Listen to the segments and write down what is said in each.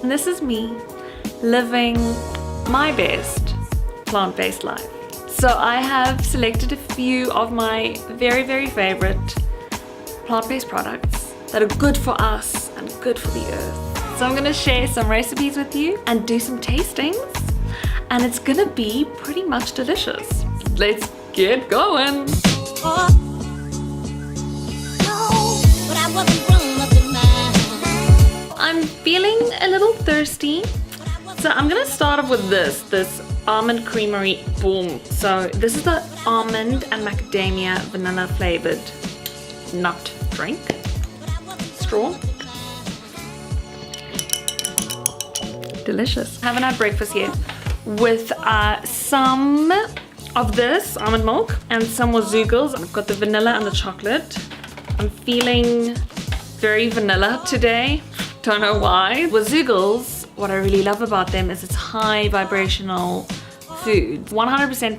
And this is me living my best plant-based life. So I have selected a few of my very favorite plant-based products that are good for us and good for the earth. So I'm gonna share some recipes with you and do some tastings, and it's gonna be pretty much delicious. Let's get going. I'm feeling a little thirsty, so I'm gonna start off with this almond creamery boom. So this is the almond and macadamia vanilla flavored nut drink. Straw. Delicious. Haven't had breakfast yet. With some of this almond milk and some WAZOOGLES. I've got the vanilla and the chocolate. I'm feeling very vanilla today. Don't know why. WAZOOGLES, what I really love about them is it's high vibrational food. 100%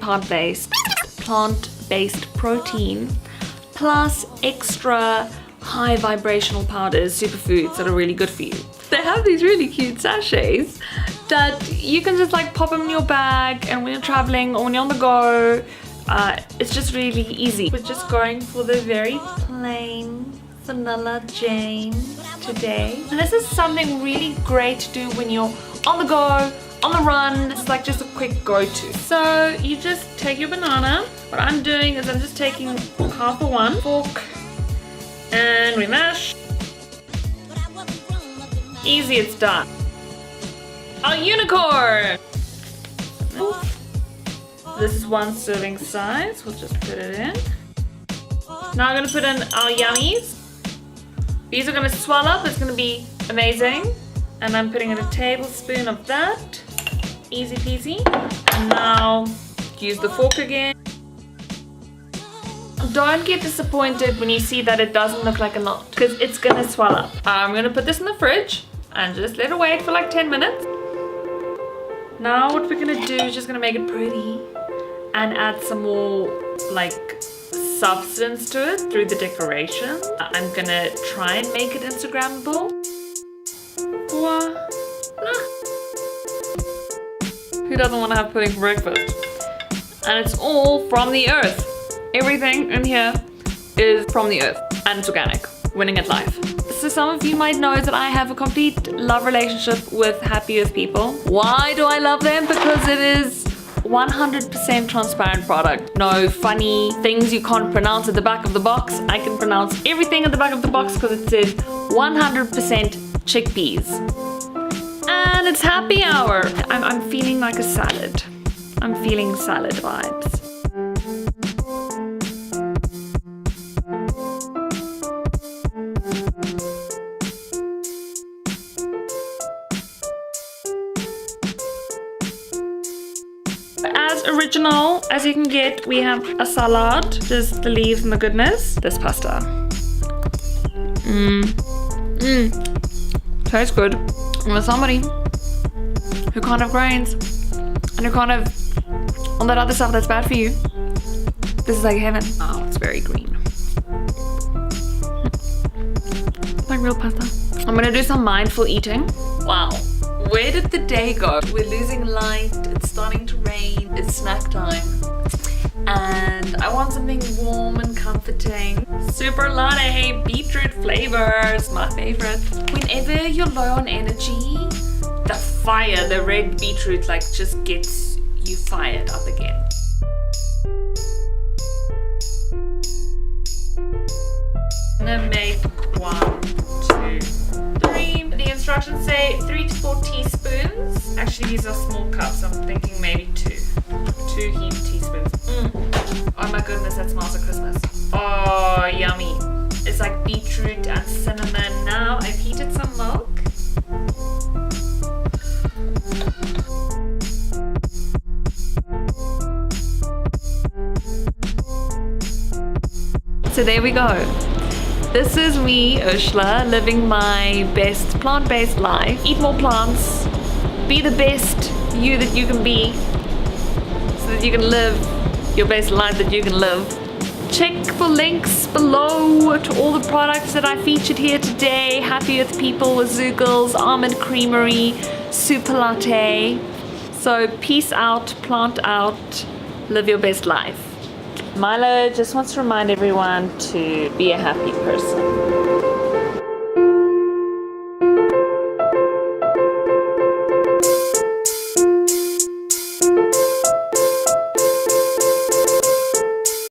plant-based protein, plus extra high vibrational powders, superfoods that are really good for you. They have these really cute sachets that you can just like pop them in your bag, and when you're traveling or when you're on the go, it's just really easy. We're just going for the very plain vanilla Jane today. And this is something really great to do when you're on the go, on the run. It's like just a quick go-to. So you just take your banana. What I'm doing is I'm just taking half of one fork and we mash. Easy, it's done. Our unicorn! This is one serving size. We'll just put it in. Now I'm gonna put in our yummies. These are gonna swell up, it's gonna be amazing. And I'm putting in a tablespoon of that. Easy peasy. And now use the fork again. Don't get disappointed when you see that it doesn't look like a knot, because it's gonna swell up. I'm gonna put this in the fridge and just let it wait for like 10 minutes. Now what we're gonna do is just gonna make it pretty and add some more like substance to it through the decoration. I'm gonna try and make it Instagrammable. Voila. Who doesn't want to have pudding for breakfast? And it's all from the earth. Everything in here is from the earth and it's organic, winning at life. So some of you might know that I have a complete love relationship with Happy Earth people. Why do I love them? Because it is 100% transparent product. No funny things you can't pronounce at the back of the box. I can pronounce everything at the back of the box because it says 100% chickpeas. And it's happy hour. I'm feeling like a salad. I'm feeling salad vibes. As original as you can get, we have a salad, just the leaves and the goodness. This pasta. Tastes good. And with somebody who can't have grains and who can't have all that other stuff that's bad for you, this is like heaven. Oh, it's very green. Like real pasta. I'm gonna do some mindful eating. Wow. Where did the day go? We're losing light, it's starting to rain, it's snack time. And I want something warm and comforting. SUPERLATTE beetroot flavors, my favorite. Whenever you're low on energy, the fire, the red beetroot like just gets you fired up again. I'm gonna make 1, 2, 3. The instructions say 3 to 4 teaspoons. Actually, these are small cups. I'm thinking maybe 2 heaped teaspoons. Oh my goodness, that smells like Christmas. Oh, yummy. It's like beetroot and cinnamon. Now I've heated some milk. So there we go. This is me, Ursula, living my best plant-based life. Eat more plants. Be the best you that you can be, so that you can live your best life that you can live. Check for links below to all the products that I featured here today. Happy Earth People, WAZOOGLES, Almond Creamery, SUPERLATTE. So peace out, plant out, live your best life. Milo just wants to remind everyone to be a happy person.